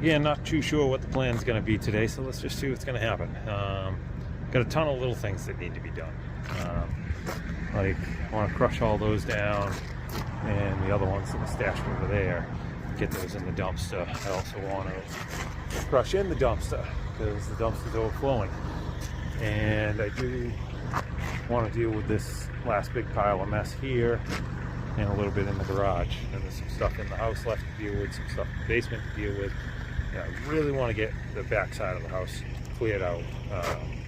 yeah, not too sure what the plan's going to be today, so let's just see what's going to happen. Got a ton of little things that need to be done. Like, I want to crush all those down, and the other ones that are stashed over there, get those in the dumpster. I also want to crush in the dumpster because the dumpster's overflowing, and I do want to deal with this last big pile of mess here and a little bit in the garage. And there's some stuff in the house left to deal with, some stuff in the basement to deal with. Yeah, I really want to get the back side of the house cleared out,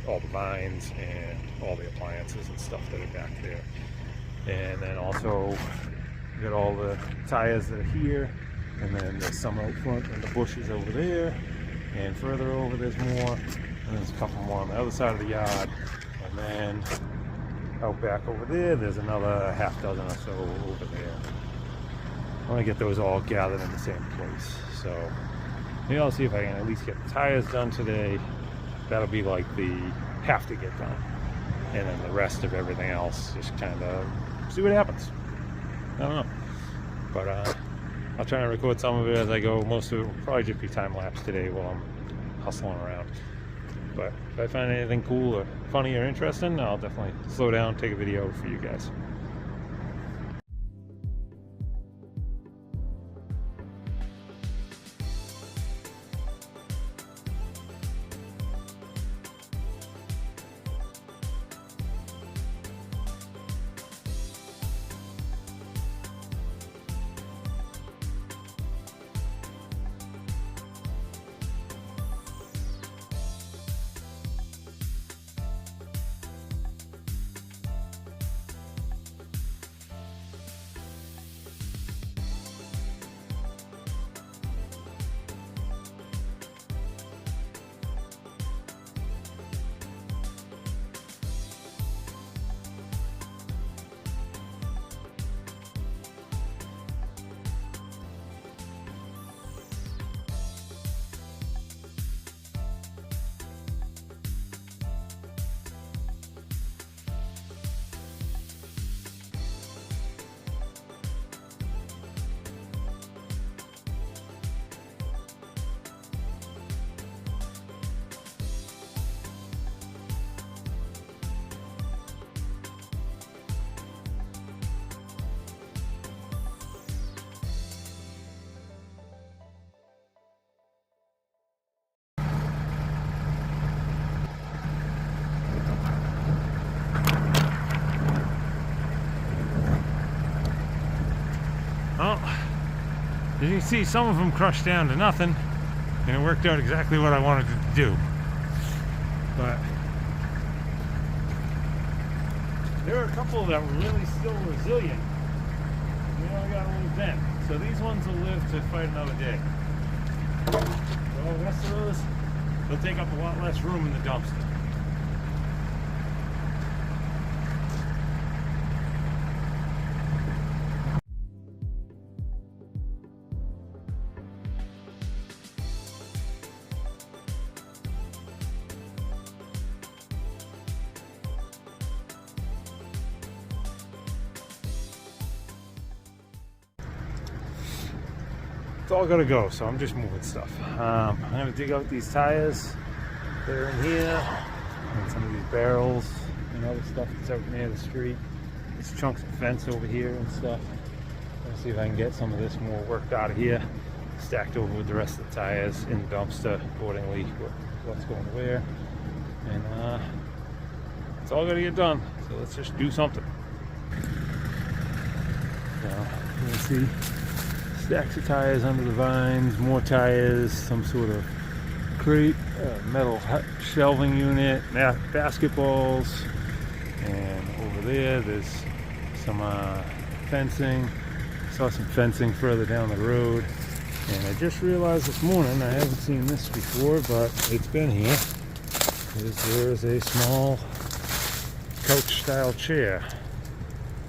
all the vines and all the appliances and stuff that are back there. And then also get all the tires that are here, and then there's some out front and the bushes over there, and further over there's more, and there's a couple more on the other side of the yard, and then out back over there there's another half dozen or so over there. I want to get those all gathered in the same place, so maybe I'll see if I can at least get the tires done today. That'll be like the have to get done, and then the rest of everything else just kind of see what happens. I don't know, but I'll try and record some of it as I go. Most of it will probably just be time-lapse today while I'm hustling around. But if I find anything cool or funny or interesting, I'll definitely slow down, take a video for you guys. Well, as you can see, some of them crushed down to nothing, and it worked out exactly what I wanted it to do. But there are a couple that were really still resilient. They only got a little dent, so these ones will live to fight another day. So the rest of those, they'll take up a lot less room in the dumpster. It's all gotta go, so I'm just moving stuff. I'm gonna dig out these tires that are in here, and some of these barrels and other stuff that's out near the street. These chunks of fence over here and stuff. Let's see if I can get some of this more worked out of here, stacked over with the rest of the tires in the dumpster accordingly, what's going where. And it's all gotta get done, so let's just do something. So, let's see. Stacks of tires under the vines, more tires, some sort of crate, metal shelving unit, basketballs, and over there's some fencing. Saw some fencing further down the road, and I just realized this morning, I haven't seen this before, but it's been here, there's a small couch style chair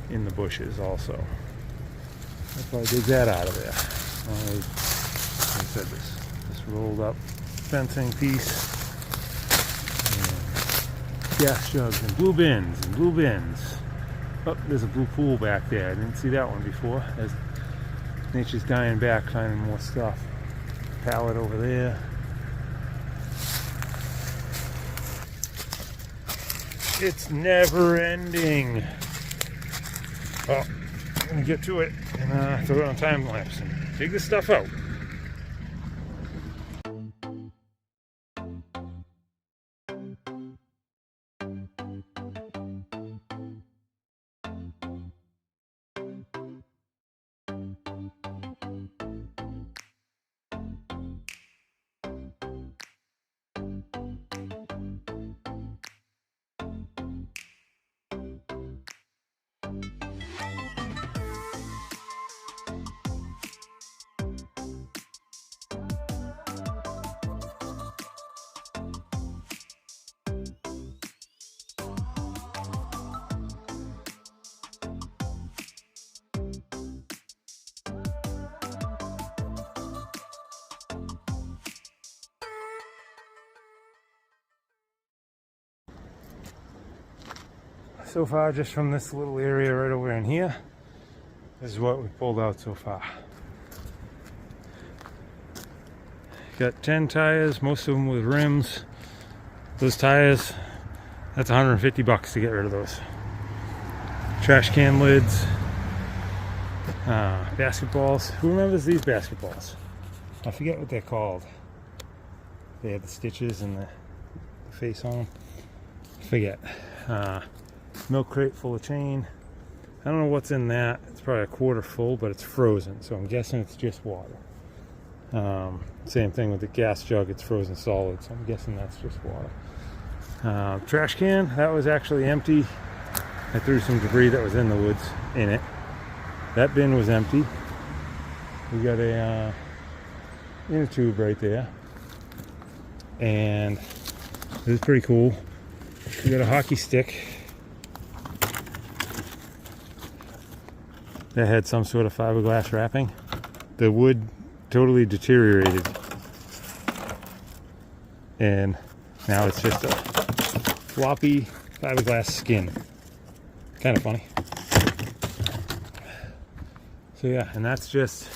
in the bushes also. If I dig that out of there, like I said, this rolled up fencing piece, and gas jugs and blue bins. Oh, there's a blue pool back there. I didn't see that one before. As nature's dying back, finding more stuff. pallet over there. It's never ending. Well, I'm gonna get to it and throw it on time lapse and dig this stuff out. So far, just from this little area right over in here, this is what we pulled out so far. Got 10 tires, most of them with rims. Those tires, that's 150 bucks to get rid of those. Trash can lids, basketballs. Who remembers these basketballs? I forget what they're called. They had the stitches and the face on them. Forget. Milk crate full of chain. I don't know what's in that. It's probably a quarter full, but it's frozen, so I'm guessing it's just water. Same thing with the gas jug, it's frozen solid, so I'm guessing that's just water. Trash can, that was actually empty. I threw some debris that was in the woods in it. That bin was empty. We got a inner tube right there, and this is pretty cool. We got a hockey stick that had some sort of fiberglass wrapping. The wood totally deteriorated, and now it's just a floppy fiberglass skin. Kind of funny. So yeah, and that's just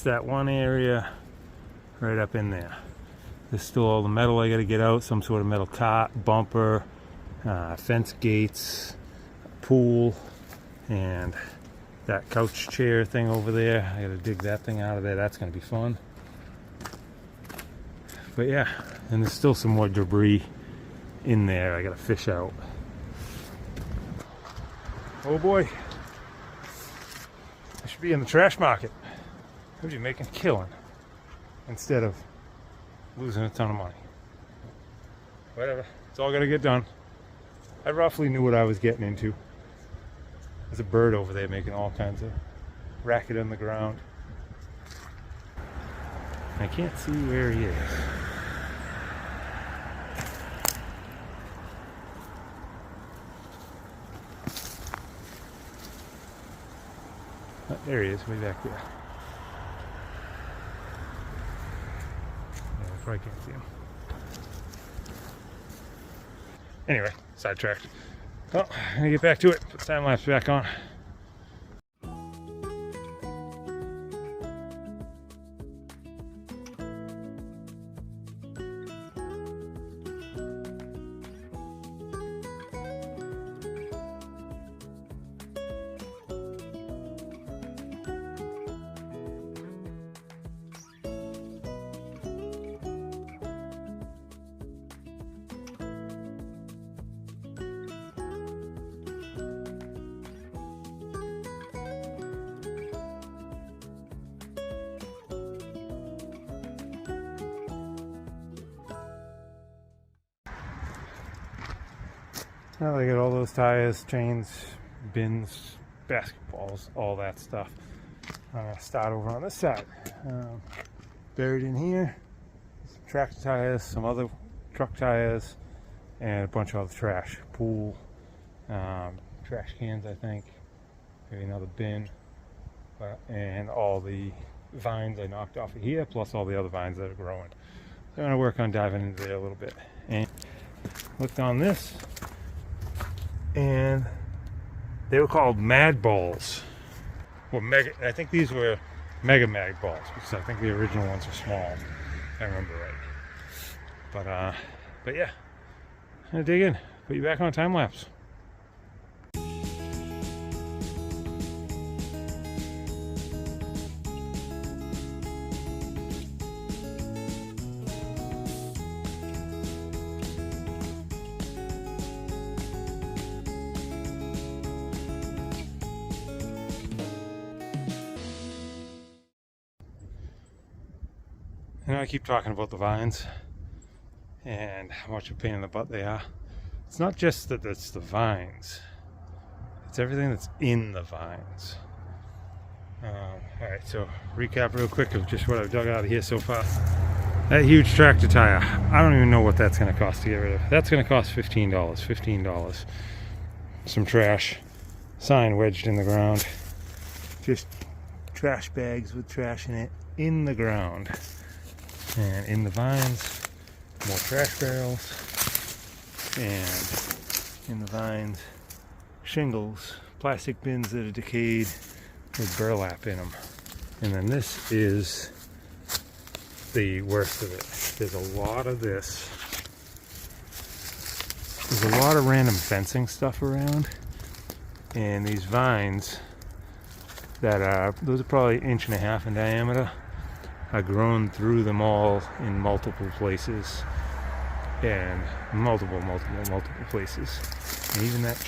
that one area right up in there. There's still all the metal I got to get out, some sort of metal cot, bumper, fence gates, pool, and that couch chair thing over there. I gotta dig that thing out of there. That's gonna be fun. But yeah, and there's still some more debris in there I gotta fish out. Oh boy, I should be in the trash market. I should be making a killing instead of losing a ton of money. Whatever, it's all gotta get done. I roughly knew what I was getting into. There's a bird over there making all kinds of racket on the ground. I can't see where he is. Oh, there he is, way back there. Yeah, I probably can't see him. Anyway, sidetracked. Well, I'm gonna get back to it. Put the time lapse back on. Now I got all those tires, chains, bins, basketballs, all that stuff. I'm going to start over on this side. Buried in here, some tractor tires, some other truck tires, and a bunch of other trash. Pool, trash cans, I think, maybe another bin, and all the vines I knocked off of here, plus all the other vines that are growing. So I'm going to work on diving into there a little bit. And looked on this, and they were called Mad Balls. Well, I think these were mega mag balls, because I think the original ones are small, if I remember right. But yeah, I'm gonna dig in, put you back on a time lapse. You know, I keep talking about the vines and how much of a pain in the butt they are. It's not just that it's the vines, it's everything that's in the vines. Alright, so recap real quick of just what I've dug out of here so far. That huge tractor tire, I don't even know what that's going to cost to get rid of. That's going to cost $15. Some trash, sign wedged in the ground. Just trash bags with trash in it in the ground. And in the vines, more trash barrels, and in the vines, shingles, plastic bins that are decayed with burlap in them. And then this is the worst of it. There's a lot of this. There's a lot of random fencing stuff around, and these vines that are, those are probably 1.5 inches in diameter, are grown through them all in multiple places, and multiple places. And even that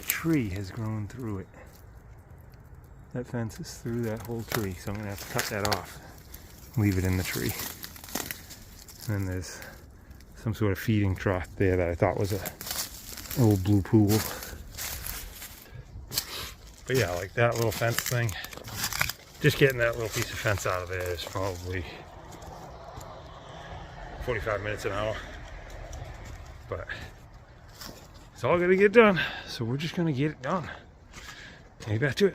tree has grown through it. That fence is through that whole tree, so I'm gonna have to cut that off, leave it in the tree. And then there's some sort of feeding trough there that I thought was a old blue pool. But yeah, like that little fence thing, just getting that little piece of fence out of there is probably 45 minutes an hour. But it's all gonna get done, so we're just gonna get it done. Get back to it.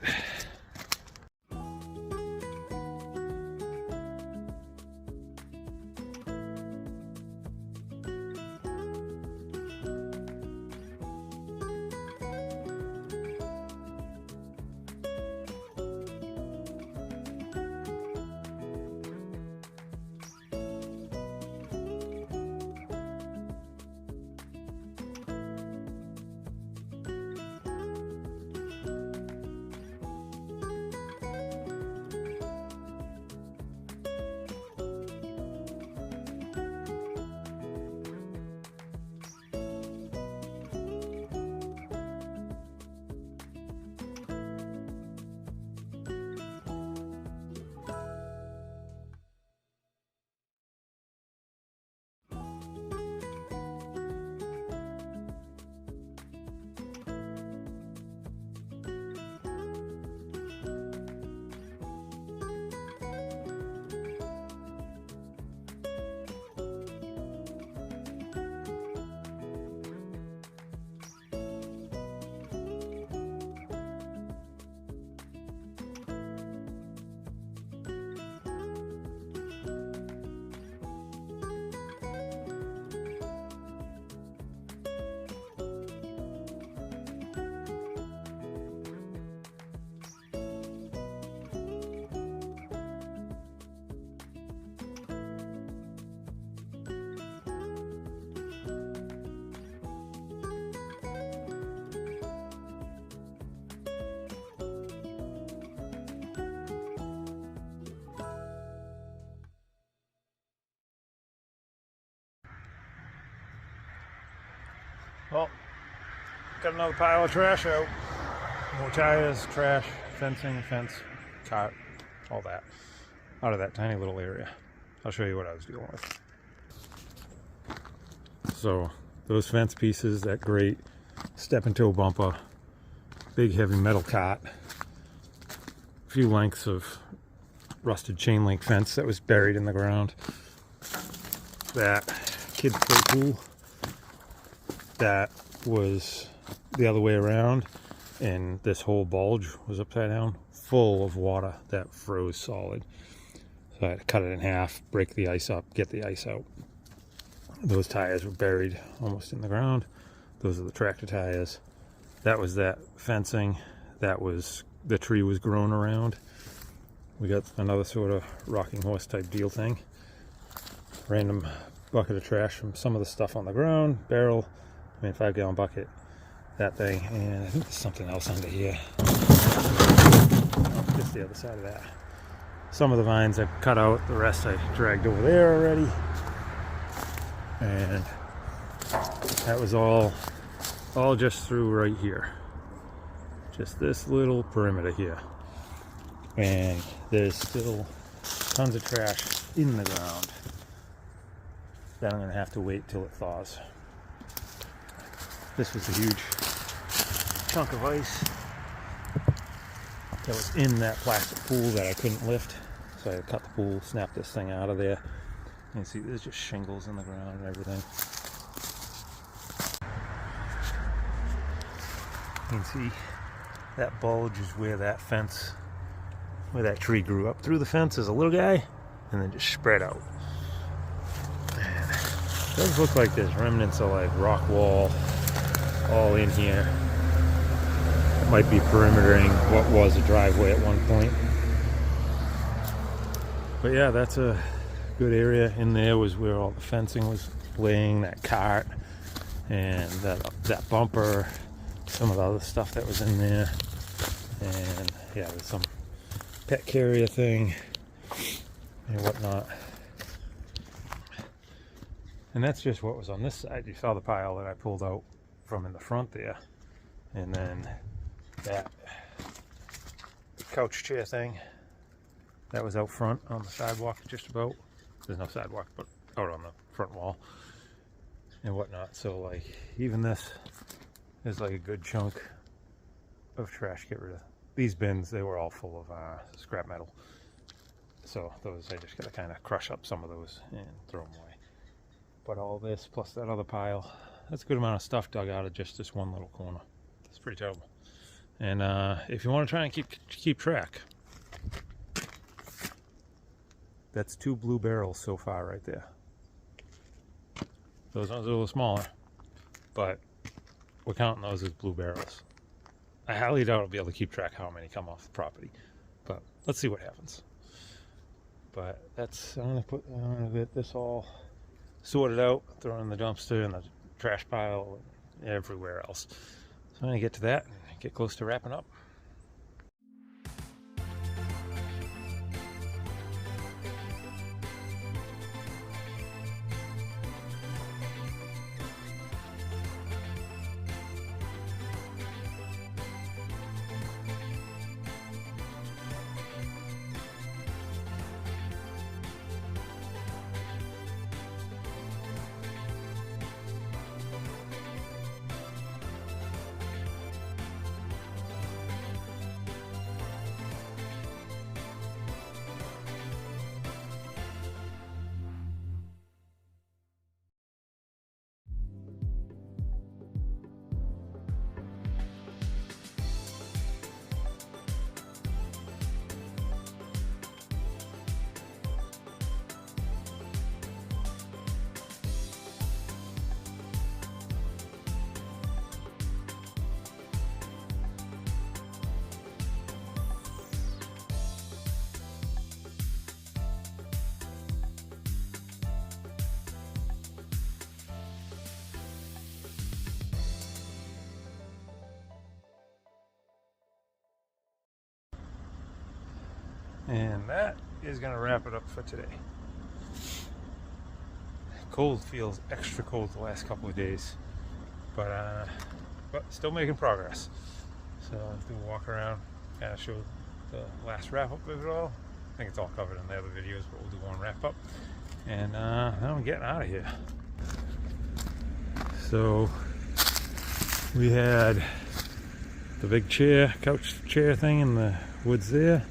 Well, got another pile of trash out. More tires, trash, fencing, fence, cart, all that. Out of that tiny little area. I'll show you what I was dealing with. So, those fence pieces, that grate, step and toe bumper, big heavy metal cart, a few lengths of rusted chain link fence that was buried in the ground, that kids play pool that was the other way around, and this whole bulge was upside down, full of water that froze solid. So I had to cut it in half, break the ice up, get the ice out. Those tires were buried almost in the ground. Those are the tractor tires. That was that fencing that was the tree was grown around. We got another sort of rocking horse type deal thing. Random bucket of trash from some of the stuff on the ground, barrel, 5-gallon bucket, that thing, and I think there's something else under here. Oh, just the other side of that. Some of the vines I cut out, the rest I dragged over there already. And that was all just through right here. Just this little perimeter here. And there's still tons of trash in the ground that I'm going to have to wait till it thaws. This was a huge chunk of ice that was in that plastic pool that I couldn't lift. So I cut the pool, snapped this thing out of there. You can see there's just shingles in the ground and everything. You can see that bulge is where that fence, where that tree grew up through the fence as a little guy and then just spread out. And it does look like there's remnants of like rock wall all in here. It might be perimetering what was a driveway at one point. But yeah, that's a good area. In there was where all the fencing was laying, that cart and that bumper, some of the other stuff that was in there. And yeah, there's some pet carrier thing and whatnot. And that's just what was on this side. You saw the pile that I pulled out from in the front there. And then that couch chair thing that was out front on the sidewalk, just about. There's no sidewalk, but out on the front wall and whatnot. So like even this is like a good chunk of trash to get rid of. These bins, they were all full of scrap metal. So those, I just gotta kind of crush up some of those and throw them away. But all this plus that other pile, that's a good amount of stuff dug out of just this one little corner. It's pretty terrible. And if you want to try and keep track, that's 2 blue barrels so far right there. Those ones are a little smaller, but we're counting those as blue barrels. I highly doubt I'll be able to keep track how many come off the property, but let's see what happens. But that's, I'm gonna get this all sorted out, throw it in the dumpster and the trash pile and everywhere else. So I'm gonna get to that and get close to wrapping up. And that is going to wrap it up for today. Cold feels extra cold the last couple of days, but still making progress. So I'll do a walk around, kind of show the last wrap up of it all. I think it's all covered in the other videos, but we'll do one wrap up. And then I'm getting out of here. So we had the big couch chair thing in the woods there.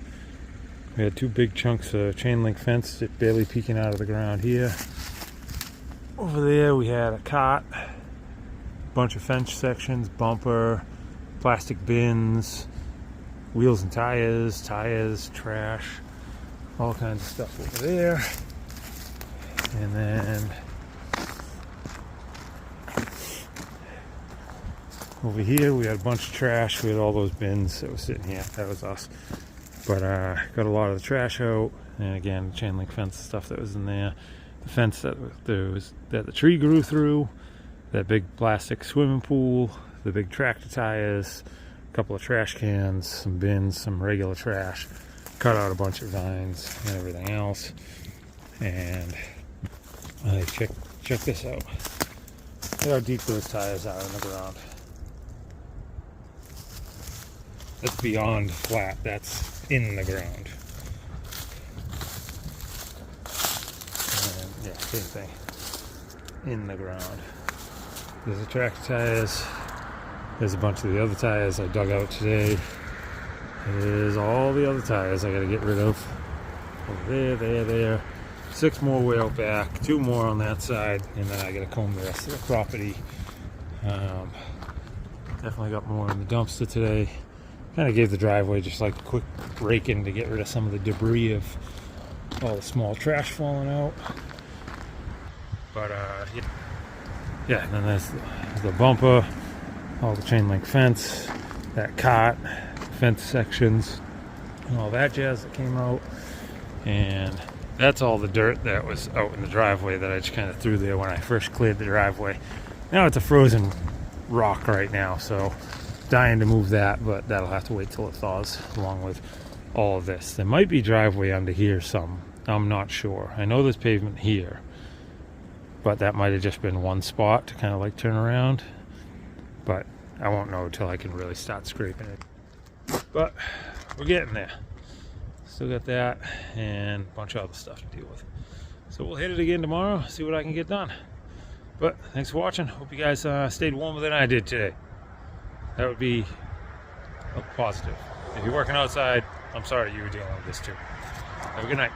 We had 2 big chunks of chain link fence that barely peeking out of the ground here. Over there we had a cot, a bunch of fence sections, bumper, plastic bins, wheels and tires, trash, all kinds of stuff over there. And then Over here we had a bunch of trash. We had all those bins that were sitting here. That was us. But got a lot of the trash out, and again, chain link fence stuff that was in there. The fence that the tree grew through, that big plastic swimming pool, the big tractor tires, a couple of trash cans, some bins, some regular trash. Cut out a bunch of vines and everything else. And check this out. Look how deep those tires are in the ground. That's beyond flat. That's in the ground. And yeah, same thing. In the ground. There's the tractor tires. There's a bunch of the other tires I dug out today. There's all the other tires I gotta get rid of. Over there. 6 more way out back, 2 more on that side, and then I gotta comb the rest of the property. Definitely got more in the dumpster today. Kind of gave the driveway just like a quick rake-in to get rid of some of the debris of all the small trash falling out. But yeah, and then there's the bumper, all the chain link fence, that cot, fence sections, and all that jazz that came out. And that's all the dirt that was out in the driveway that I just kind of threw there when I first cleared the driveway. Now it's a frozen rock right now, so dying to move that, but that'll have to wait till it thaws, along with all of this. There might be driveway under here some. I'm not sure. I know there's pavement here, but that might have just been one spot to kind of like turn around. But I won't know until I can really start scraping it. But we're getting there. Still got that and a bunch of other stuff to deal with. So we'll hit it again tomorrow, see what I can get done. But thanks for watching. Hope you guys stayed warmer than I did today. That would be positive. If you're working outside, I'm sorry you were dealing with this too. Have a good night.